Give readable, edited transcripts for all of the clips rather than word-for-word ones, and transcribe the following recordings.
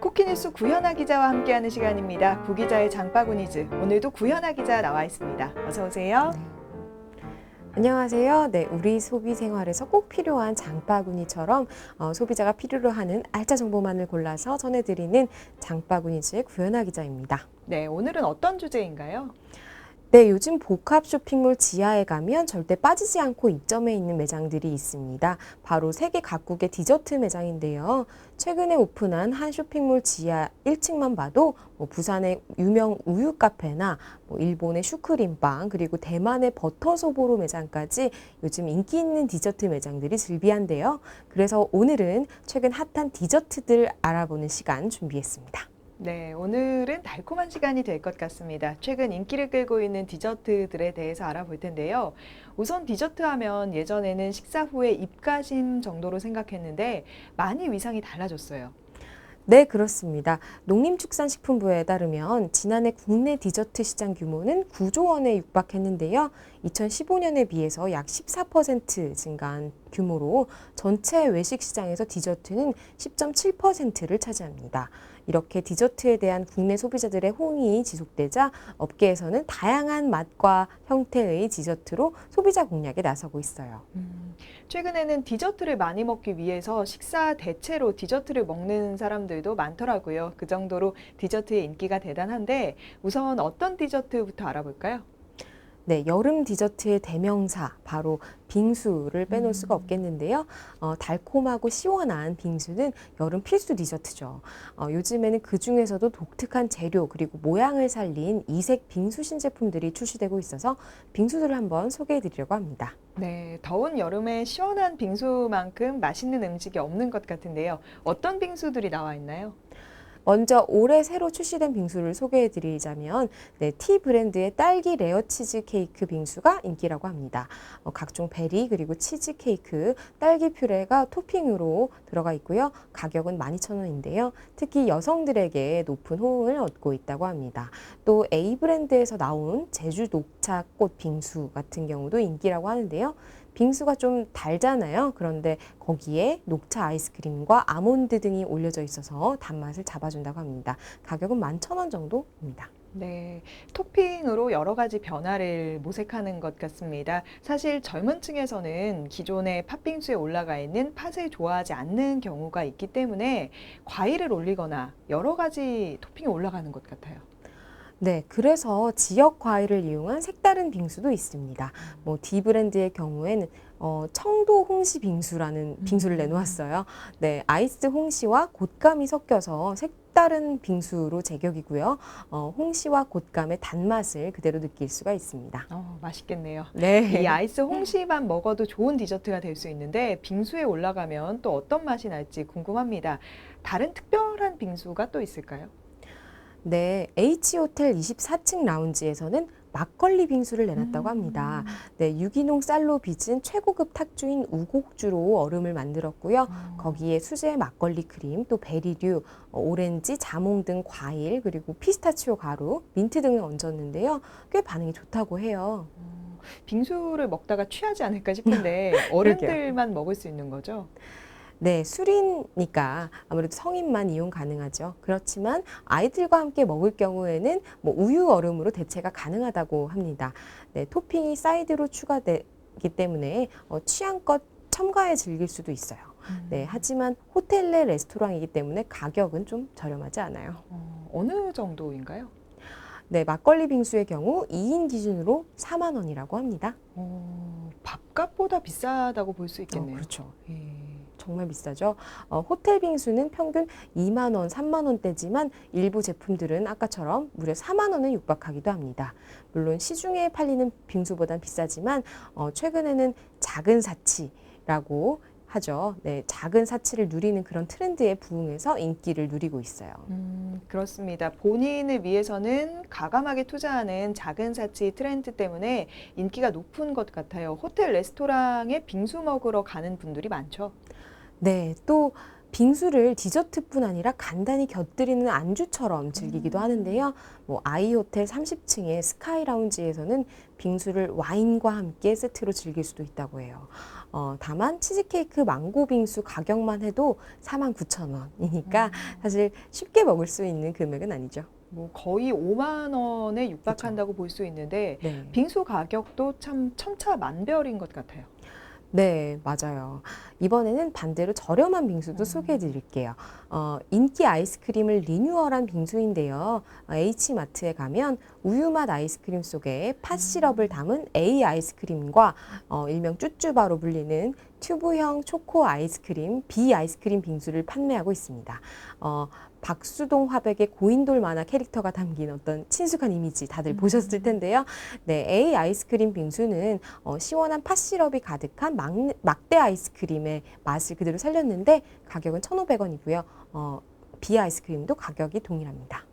쿠키뉴스 구현아 기자와 함께하는 시간입니다. 구기자의 장바구니즈. 오늘도 구현아 기자 나와 있습니다. 어서 오세요. 안녕하세요. 네, 우리 소비 생활에서 꼭 필요한 장바구니처럼 소비자가 필요로 하는 알짜 정보만을 골라서 전해드리는 장바구니즈의 구현아 기자입니다. 네, 오늘은 어떤 주제인가요? 네, 요즘 복합 쇼핑몰 지하에 가면 절대 빠지지 않고 입점해 있는 매장들이 있습니다. 바로 세계 각국의 디저트 매장인데요. 최근에 오픈한 한 쇼핑몰 지하 1층만 봐도 부산의 유명 우유 카페나 일본의 슈크림빵 그리고 대만의 버터소보로 매장까지 요즘 인기 있는 디저트 매장들이 즐비한데요. 그래서 오늘은 최근 핫한 디저트들 알아보는 시간 준비했습니다. 네, 오늘은 달콤한 시간이 될 것 같습니다. 최근 인기를 끌고 있는 디저트들에 대해서 알아볼 텐데요. 우선 디저트 하면 예전에는 식사 후에 입가심 정도로 생각했는데 많이 위상이 달라졌어요. 네, 그렇습니다. 농림축산식품부에 따르면 지난해 국내 디저트 시장 규모는 9조 원에 육박했는데요. 2015년에 비해서 약 14% 증가한 규모로 전체 외식 시장에서 디저트는 10.7%를 차지합니다. 이렇게 디저트에 대한 국내 소비자들의 호응이 지속되자 업계에서는 다양한 맛과 형태의 디저트로 소비자 공략에 나서고 있어요. 최근에는 디저트를 많이 먹기 위해서 식사 대체로 디저트를 먹는 사람들도 많더라고요. 그 정도로 디저트의 인기가 대단한데 우선 어떤 디저트부터 알아볼까요? 네, 여름 디저트의 대명사, 바로 빙수를 빼놓을 수가 없겠는데요. 달콤하고 시원한 빙수는 여름 필수 디저트죠. 요즘에는 그 중에서도 독특한 재료 그리고 모양을 살린 이색 빙수 신제품들이 출시되고 있어서 빙수들을 한번 소개해 드리려고 합니다. 네, 더운 여름에 시원한 빙수만큼 맛있는 음식이 없는 것 같은데요. 어떤 빙수들이 나와 있나요? 먼저 올해 새로 출시된 빙수를 소개해 드리자면 티 브랜드의 딸기 레어 치즈 케이크 빙수가 인기라고 합니다. 각종 베리 그리고 치즈 케이크, 딸기 퓨레가 토핑으로 들어가 있고요. 가격은 12,000원인데요. 특히 여성들에게 높은 호응을 얻고 있다고 합니다. 또 A 브랜드에서 나온 제주 녹차 꽃 빙수 같은 경우도 인기라고 하는데요. 빙수가 좀 달잖아요. 그런데 거기에 녹차 아이스크림과 아몬드 등이 올려져 있어서 단맛을 잡아준다고 합니다. 가격은 11,000원 정도입니다. 네, 토핑으로 여러 가지 변화를 모색하는 것 같습니다. 사실 젊은 층에서는 기존의 팥빙수에 올라가 있는 팥을 좋아하지 않는 경우가 있기 때문에 과일을 올리거나 여러 가지 토핑이 올라가는 것 같아요. 네, 그래서 지역 과일을 이용한 색다른 빙수도 있습니다. D 브랜드의 경우에는 청도 홍시 빙수라는 빙수를 내놓았어요. 네, 아이스 홍시와 곶감이 섞여서 색다른 빙수로 제격이고요. 홍시와 곶감의 단맛을 그대로 느낄 수가 있습니다. 맛있겠네요. 네. 이 아이스 홍시만 먹어도 좋은 디저트가 될 수 있는데 빙수에 올라가면 또 어떤 맛이 날지 궁금합니다. 다른 특별한 빙수가 또 있을까요? 네, H호텔 24층 라운지에서는 막걸리 빙수를 내놨다고 합니다. 네, 유기농 쌀로 빚은 최고급 탁주인 우곡주로 얼음을 만들었고요. 거기에 수제 막걸리 크림, 또 베리류, 오렌지, 자몽 등 과일, 그리고 피스타치오 가루, 민트 등을 얹었는데요. 꽤 반응이 좋다고 해요. 빙수를 먹다가 취하지 않을까 싶은데 어른들만 먹을 수 있는 거죠? 네, 술이니까 아무래도 성인만 이용 가능하죠. 그렇지만 아이들과 함께 먹을 경우에는 우유 얼음으로 대체가 가능하다고 합니다. 네, 토핑이 사이드로 추가되기 때문에 취향껏 첨가해 즐길 수도 있어요. 네, 하지만 호텔 내 레스토랑이기 때문에 가격은 좀 저렴하지 않아요. 어느 정도인가요? 네, 막걸리 빙수의 경우 2인 기준으로 4만 원이라고 합니다. 밥값보다 비싸다고 볼 수 있겠네요. 그렇죠. 예. 정말 비싸죠. 호텔 빙수는 평균 2만 원, 3만 원대지만 일부 제품들은 아까처럼 무려 4만 원에 육박하기도 합니다. 물론 시중에 팔리는 빙수보단 비싸지만 최근에는 작은 사치라고 하죠. 네, 작은 사치를 누리는 그런 트렌드에 부응해서 인기를 누리고 있어요. 그렇습니다. 본인을 위해서는 과감하게 투자하는 작은 사치 트렌드 때문에 인기가 높은 것 같아요. 호텔 레스토랑에 빙수 먹으러 가는 분들이 많죠. 네, 또 빙수를 디저트뿐 아니라 간단히 곁들이는 안주처럼 즐기기도 하는데요. 아이호텔 30층의 스카이 라운지에서는 빙수를 와인과 함께 세트로 즐길 수도 있다고 해요. 다만 치즈케이크 망고 빙수 가격만 해도 49,000원이니까 사실 쉽게 먹을 수 있는 금액은 아니죠. 뭐 거의 5만 원에 육박한다고 볼 수 있는데 네. 빙수 가격도 참 천차만별인 것 같아요. 네, 맞아요. 이번에는 반대로 저렴한 빙수도 소개해 드릴게요. 인기 아이스크림을 리뉴얼한 빙수인데요. H마트에 가면 우유맛 아이스크림 속에 팥 시럽을 담은 A 아이스크림과 일명 쭈쭈바로 불리는 튜브형 초코 아이스크림, B 아이스크림 빙수를 판매하고 있습니다. 박수동 화백의 고인돌 만화 캐릭터가 담긴 어떤 친숙한 이미지 다들 보셨을 텐데요. 네, A 아이스크림 빙수는 시원한 팥 시럽이 가득한 막대 아이스크림의 맛을 그대로 살렸는데 가격은 1,500원이고요. B 아이스크림도 가격이 동일합니다.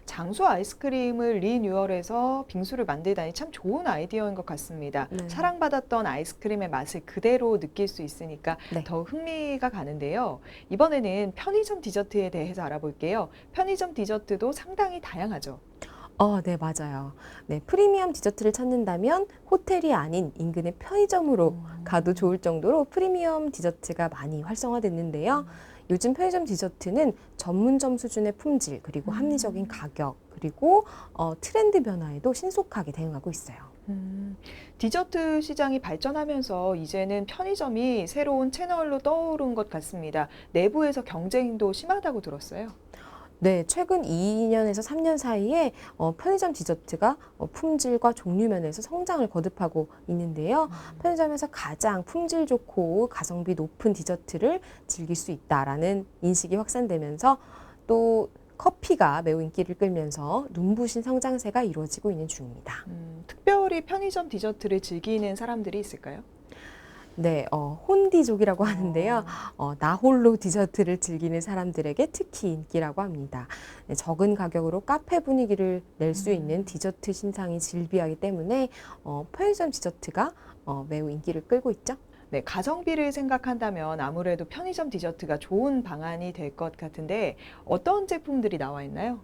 장수 아이스크림을 리뉴얼해서 빙수를 만들다니 참 좋은 아이디어인 것 같습니다. 네. 사랑받았던 아이스크림의 맛을 그대로 느낄 수 있으니까 네. 더 흥미가 가는데요. 이번에는 편의점 디저트에 대해서 알아볼게요. 편의점 디저트도 상당히 다양하죠. 네, 맞아요. 네, 프리미엄 디저트를 찾는다면 호텔이 아닌 인근의 편의점으로 가도 좋을 정도로 프리미엄 디저트가 많이 활성화됐는데요. 요즘 편의점 디저트는 전문점 수준의 품질, 그리고 합리적인 가격, 그리고 트렌드 변화에도 신속하게 대응하고 있어요. 디저트 시장이 발전하면서 이제는 편의점이 새로운 채널로 떠오른 것 같습니다. 내부에서 경쟁도 심하다고 들었어요. 네, 최근 2년에서 3년 사이에 편의점 디저트가 품질과 종류 면에서 성장을 거듭하고 있는데요. 편의점에서 가장 품질 좋고 가성비 높은 디저트를 즐길 수 있다라는 인식이 확산되면서 또 커피가 매우 인기를 끌면서 눈부신 성장세가 이루어지고 있는 중입니다. 특별히 편의점 디저트를 즐기는 사람들이 있을까요? 네, 혼디족이라고 하는데요. 나홀로 디저트를 즐기는 사람들에게 특히 인기라고 합니다. 네, 적은 가격으로 카페 분위기를 낼 수 있는 디저트 신상이 즐비하기 때문에 편의점 디저트가 매우 인기를 끌고 있죠. 네, 가성비를 생각한다면 아무래도 편의점 디저트가 좋은 방안이 될 것 같은데 어떤 제품들이 나와 있나요?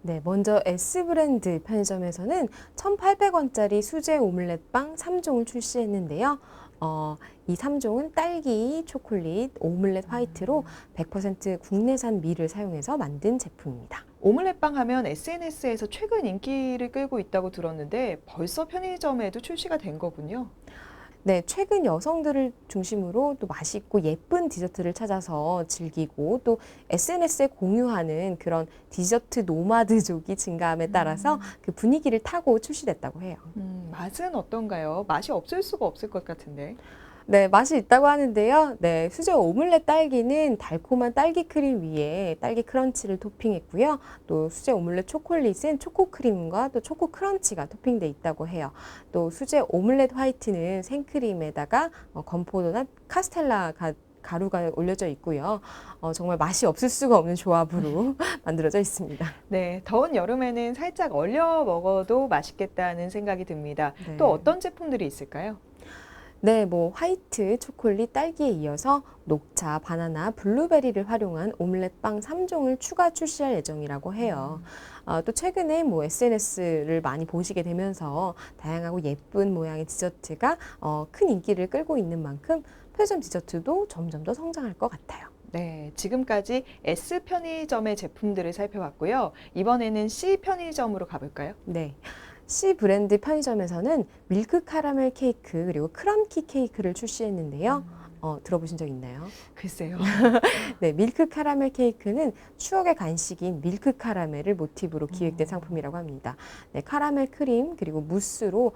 네, 먼저 S브랜드 편의점에서는 1,800원짜리 수제 오믈렛빵 3종을 출시했는데요. 이 3종은 딸기, 초콜릿, 오믈렛 화이트로 100% 국내산 밀을 사용해서 만든 제품입니다. 오믈렛빵 하면 SNS에서 최근 인기를 끌고 있다고 들었는데 벌써 편의점에도 출시가 된 거군요. 네, 최근 여성들을 중심으로 또 맛있고 예쁜 디저트를 찾아서 즐기고 또 SNS에 공유하는 그런 디저트 노마드족이 증가함에 따라서 그 분위기를 타고 출시됐다고 해요. 맛은 어떤가요? 맛이 없을 수가 없을 것 같은데. 네, 맛이 있다고 하는데요. 네, 수제 오믈렛 딸기는 달콤한 딸기 크림 위에 딸기 크런치를 토핑했고요. 또 수제 오믈렛 초콜릿은 초코 크림과 또 초코 크런치가 토핑돼 있다고 해요. 또 수제 오믈렛 화이트는 생크림에다가 건포도나 카스텔라 가루가 올려져 있고요. 정말 맛이 없을 수가 없는 조합으로 만들어져 있습니다. 네, 더운 여름에는 살짝 얼려 먹어도 맛있겠다는 생각이 듭니다. 네. 또 어떤 제품들이 있을까요? 네, 뭐 화이트, 초콜릿, 딸기에 이어서 녹차, 바나나, 블루베리를 활용한 오믈렛빵 3종을 추가 출시할 예정이라고 해요. 또 최근에 뭐 SNS를 많이 보시게 되면서 다양하고 예쁜 모양의 디저트가 큰 인기를 끌고 있는 만큼 편의점 디저트도 점점 더 성장할 것 같아요. 네, 지금까지 S 편의점의 제품들을 살펴봤고요. 이번에는 C 편의점으로 가볼까요? 네. C 브랜드 편의점에서는 밀크 카라멜 케이크 그리고 크런키 케이크를 출시했는데요. 들어보신 적 있나요? 글쎄요. 네, 밀크 카라멜 케이크는 추억의 간식인 밀크 카라멜을 모티브로 기획된 상품이라고 합니다. 네, 카라멜 크림 그리고 무스로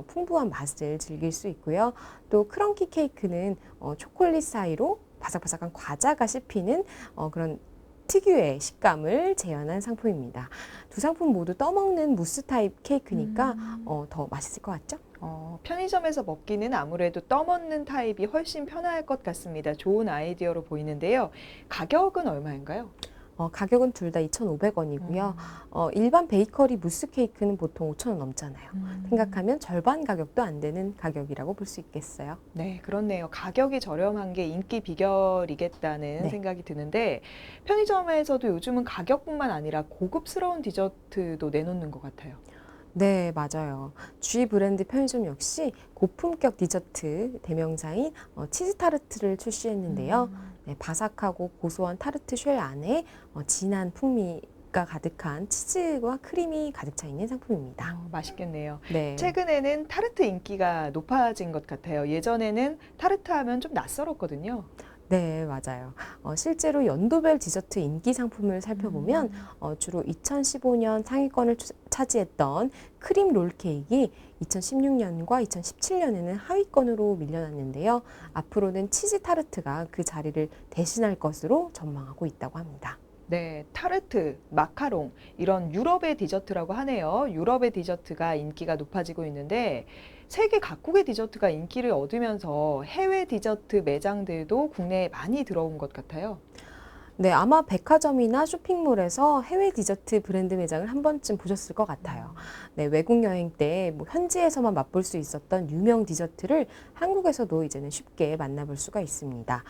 풍부한 맛을 즐길 수 있고요. 또 크런키 케이크는 초콜릿 사이로 바삭바삭한 과자가 씹히는 그런 특유의 식감을 재현한 상품입니다. 두 상품 모두 떠먹는 무스 타입 케이크니까 더 맛있을 것 같죠? 편의점에서 먹기는 아무래도 떠먹는 타입이 훨씬 편할 것 같습니다. 좋은 아이디어로 보이는데요. 가격은 얼마인가요? 가격은 둘 다 2,500원이고요. 일반 베이커리 무스 케이크는 보통 5,000원 넘잖아요. 생각하면 절반 가격도 안 되는 가격이라고 볼 수 있겠어요. 네, 그렇네요. 가격이 저렴한 게 인기 비결이겠다는 네. 생각이 드는데 편의점에서도 요즘은 가격뿐만 아니라 고급스러운 디저트도 내놓는 것 같아요. 네, 맞아요. G 브랜드 편의점 역시 고품격 디저트 대명사인 치즈 타르트를 출시했는데요. 네, 바삭하고 고소한 타르트 쉘 안에 진한 풍미가 가득한 치즈와 크림이 가득 차 있는 상품입니다. 맛있겠네요. 네. 최근에는 타르트 인기가 높아진 것 같아요. 예전에는 타르트 하면 좀 낯설었거든요. 네, 맞아요. 실제로 연도별 디저트 인기 상품을 살펴보면 주로 2015년 상위권을 차지했던 크림 롤 케이크가 2016년과 2017년에는 하위권으로 밀려났는데요. 앞으로는 치즈 타르트가 그 자리를 대신할 것으로 전망하고 있다고 합니다. 네, 타르트, 마카롱 이런 유럽의 디저트라고 하네요. 유럽의 디저트가 인기가 높아지고 있는데 세계 각국의 디저트가 인기를 얻으면서 해외 디저트 매장들도 국내에 많이 들어온 것 같아요. 네, 아마 백화점이나 쇼핑몰에서 해외 디저트 브랜드 매장을 한 번쯤 보셨을 것 같아요. 네, 외국 여행 때 뭐 현지에서만 맛볼 수 있었던 유명 디저트를 한국에서도 이제는 쉽게 만나볼 수가 있습니다.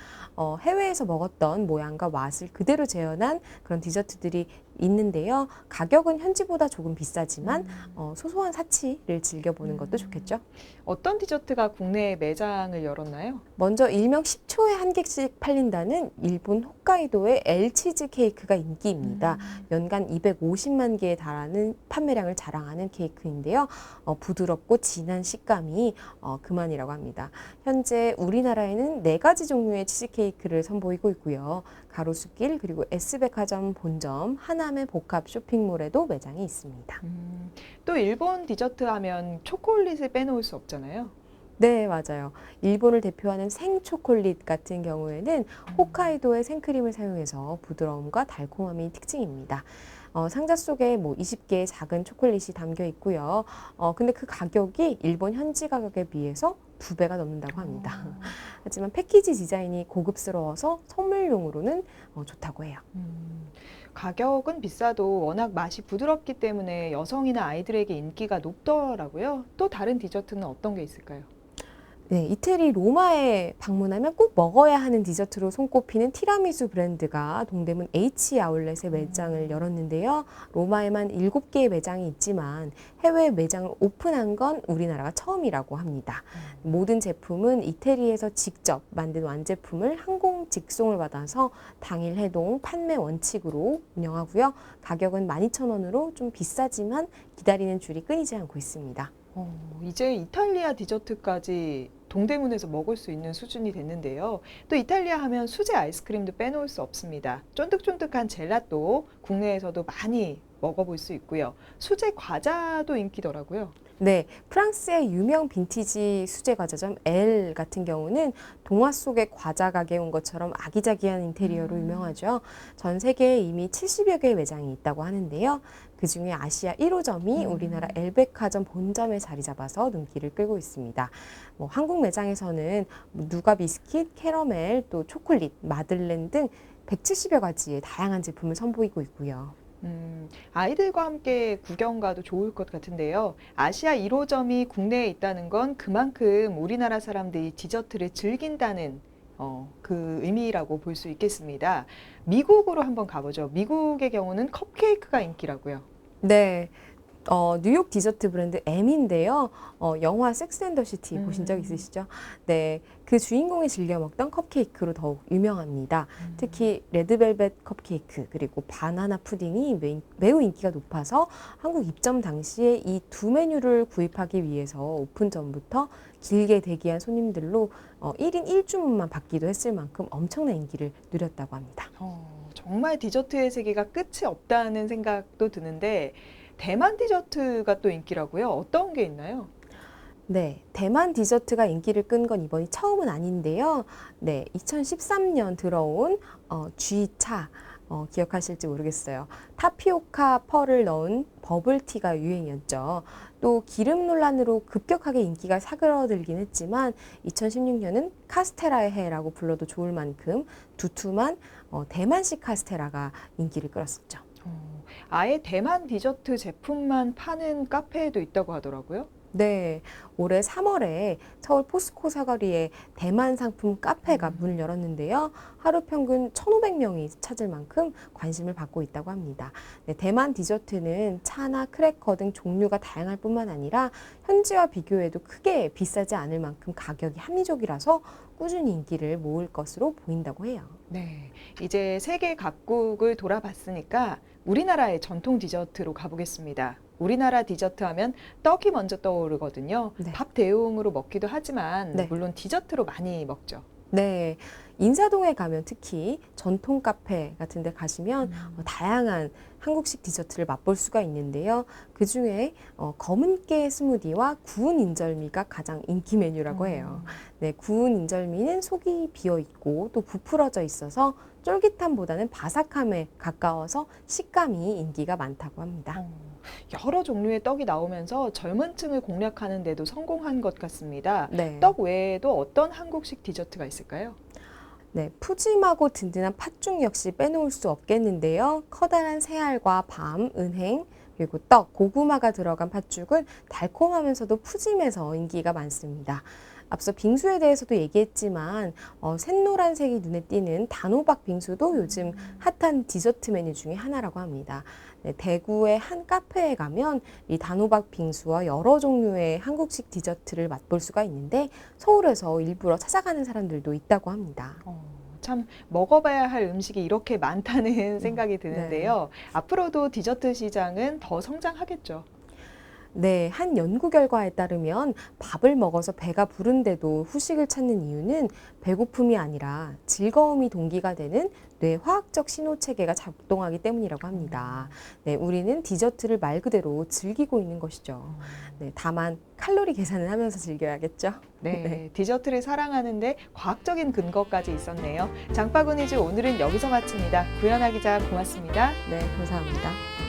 해외에서 먹었던 모양과 맛을 그대로 재현한 그런 디저트들이 있는데요. 가격은 현지보다 조금 비싸지만 소소한 사치를 즐겨보는 것도 좋겠죠. 어떤 디저트가 국내에 매장을 열었나요? 먼저 일명 10초에 한 개씩 팔린다는 일본 홋카이도의 엘치즈 케이크가 인기입니다. 연간 250만 개에 달하는 판매량을 자랑하는 케이크인데요. 부드럽고 진한 식감이 그만이라고 합니다. 현재 우리나라에는 4가지 종류의 치즈케이크를 선보이고 있고요. 가로수길 그리고 S백화점 본점, 하남의 복합 쇼핑몰에도 매장이 있습니다. 또 일본 디저트 하면 초콜릿을 빼놓을 수 없잖아요. 네, 맞아요. 일본을 대표하는 생초콜릿 같은 경우에는 홋카이도의 생크림을 사용해서 부드러움과 달콤함이 특징입니다. 상자 속에 뭐 20개의 작은 초콜릿이 담겨 있고요. 근데 그 가격이 일본 현지 가격에 비해서 2배가 넘는다고 합니다. 하지만 패키지 디자인이 고급스러워서 선물용으로는 좋다고 해요. 가격은 비싸도 워낙 맛이 부드럽기 때문에 여성이나 아이들에게 인기가 높더라고요. 또 다른 디저트는 어떤 게 있을까요? 네, 이태리 로마에 방문하면 꼭 먹어야 하는 디저트로 손꼽히는 티라미수 브랜드가 동대문 H 아울렛에 매장을 열었는데요. 로마에만 7개의 매장이 있지만 해외 매장을 오픈한 건 우리나라가 처음이라고 합니다. 모든 제품은 이태리에서 직접 만든 완제품을 항공 직송을 받아서 당일 해동 판매 원칙으로 운영하고요. 가격은 12,000원으로 좀 비싸지만 기다리는 줄이 끊이지 않고 있습니다. 이제 이탈리아 디저트까지 동대문에서 먹을 수 있는 수준이 됐는데요. 또 이탈리아 하면 수제 아이스크림도 빼놓을 수 없습니다. 쫀득쫀득한 젤라또 국내에서도 많이 먹어볼 수 있고요. 수제 과자도 인기더라고요. 네, 프랑스의 유명 빈티지 수제 과자점 엘 같은 경우는 동화 속의 과자 가게에 온 것처럼 아기자기한 인테리어로 유명하죠. 전 세계에 이미 70여 개의 매장이 있다고 하는데요. 그중에 아시아 1호점이 우리나라 엘백화점 본점에 자리 잡아서 눈길을 끌고 있습니다. 한국 매장에서는 누가 비스킷, 캐러멜, 또 초콜릿, 마들렌 등 170여 가지의 다양한 제품을 선보이고 있고요. 아이들과 함께 구경 가도 좋을 것 같은데요. 아시아 1호점이 국내에 있다는 건 그만큼 우리나라 사람들이 디저트를 즐긴다는 그 의미라고 볼 수 있겠습니다. 미국으로 한번 가보죠. 미국의 경우는 컵케이크가 인기라고요. 네. 뉴욕 디저트 브랜드 M인데요. 영화 섹스 앤 더 시티 보신 적 있으시죠? 네. 그 주인공이 즐겨 먹던 컵케이크로 더욱 유명합니다. 특히 레드벨벳 컵케이크 그리고 바나나 푸딩이 매우 인기가 높아서 한국 입점 당시에 이 두 메뉴를 구입하기 위해서 오픈 전부터 길게 대기한 손님들로 1인 1주문만 받기도 했을 만큼 엄청난 인기를 누렸다고 합니다. 정말 디저트의 세계가 끝이 없다는 생각도 드는데 대만 디저트가 또 인기라고요? 어떤 게 있나요? 네, 대만 디저트가 인기를 끈 건 이번이 처음은 아닌데요. 네, 2013년 들어온 G차 기억하실지 모르겠어요. 타피오카 펄을 넣은 버블티가 유행이었죠. 또 기름 논란으로 급격하게 인기가 사그러들긴 했지만 2016년은 카스테라의 해라고 불러도 좋을 만큼 두툼한 대만식 카스테라가 인기를 끌었었죠. 아예 대만 디저트 제품만 파는 카페도 있다고 하더라고요. 네, 올해 3월에 서울 포스코 사거리에 대만 상품 카페가 문을 열었는데요. 하루 평균 1,500명이 찾을 만큼 관심을 받고 있다고 합니다. 네, 대만 디저트는 차나 크래커 등 종류가 다양할 뿐만 아니라 현지와 비교해도 크게 비싸지 않을 만큼 가격이 합리적이라서 꾸준히 인기를 모을 것으로 보인다고 해요. 네, 이제 세계 각국을 돌아봤으니까 우리나라의 전통 디저트로 가보겠습니다. 우리나라 디저트 하면 떡이 먼저 떠오르거든요. 네. 밥 대용으로 먹기도 하지만 네. 물론 디저트로 많이 먹죠. 네, 인사동에 가면 특히 전통 카페 같은 데 가시면 다양한 한국식 디저트를 맛볼 수가 있는데요. 그 중에 검은 깨 스무디와 구운 인절미가 가장 인기 메뉴라고 해요. 네, 구운 인절미는 속이 비어 있고 또 부풀어져 있어서 쫄깃함보다는 바삭함에 가까워서 식감이 인기가 많다고 합니다. 여러 종류의 떡이 나오면서 젊은 층을 공략하는 데도 성공한 것 같습니다. 네. 떡 외에도 어떤 한국식 디저트가 있을까요? 네, 푸짐하고 든든한 팥죽 역시 빼놓을 수 없겠는데요. 커다란 새알과 밤, 은행, 그리고 떡, 고구마가 들어간 팥죽은 달콤하면서도 푸짐해서 인기가 많습니다. 앞서 빙수에 대해서도 얘기했지만 샛노란색이 눈에 띄는 단호박 빙수도 요즘 핫한 디저트 메뉴 중에 하나라고 합니다. 네, 대구의 한 카페에 가면 이 단호박 빙수와 여러 종류의 한국식 디저트를 맛볼 수가 있는데 서울에서 일부러 찾아가는 사람들도 있다고 합니다. 참 먹어봐야 할 음식이 이렇게 많다는 생각이 드는데요. 앞으로도 디저트 시장은 더 성장하겠죠. 네, 한 연구 결과에 따르면 밥을 먹어서 배가 부른데도 후식을 찾는 이유는 배고픔이 아니라 즐거움이 동기가 되는 뇌 화학적 신호 체계가 작동하기 때문이라고 합니다. 네, 우리는 디저트를 말 그대로 즐기고 있는 것이죠. 네, 다만 칼로리 계산을 하면서 즐겨야겠죠. 네, 디저트를 사랑하는데 과학적인 근거까지 있었네요. 장바구니즈 오늘은 여기서 마칩니다. 구연아 기자 고맙습니다. 네, 감사합니다.